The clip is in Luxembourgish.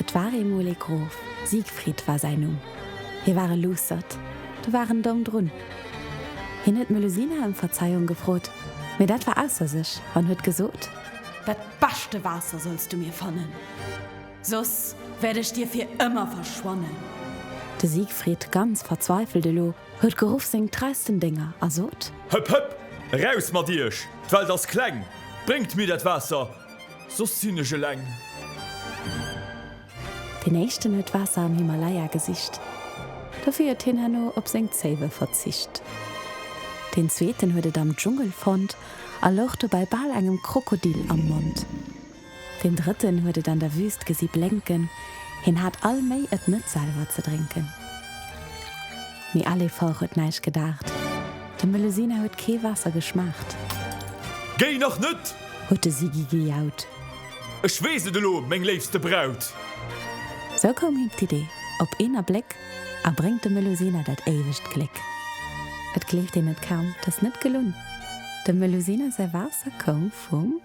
Et war emol Grof, Siegfried war sein Hier waren lusert, du waren dumm drun. Hin het Melusine um Verzeihung gefrot, mir dat war ausser sich und huet gesot. Das beste Wasser sollst du mir fannen. Sos werde ich dir für immer verschwonnen. De Siegfried ganz verzweifelte lo, huet geruf sing dreisten Dinger, asot. Höpp, höpp, raus mit dir, weil das klang. Bringt mir das Wasser, so zynische Lang. Den nächsten huet Wasser am Himalaya-Gesicht. Dafür hat Hinano op seng Zäwe verzicht. Den zweiten huet am Dschungel fand, lochte bei ball engem Krokodil am Mund. Den dritten huet an der Wüst gesieb lenken, hin hat all méi et net selber zu trinken. Mi alle Volk huet neisch gedacht. De Melusine huet ke Wasser geschmacht. Geh noch nüt! Huete Sigi gejaut. Ich wese de lo, mein liebste Braut. So kom hin d'Idee, op einer Blick, bringt de Melusine dat ewigt Glück. Et kleeft in et kaum, das net gelungen. De Melusine sei Wasser kom vom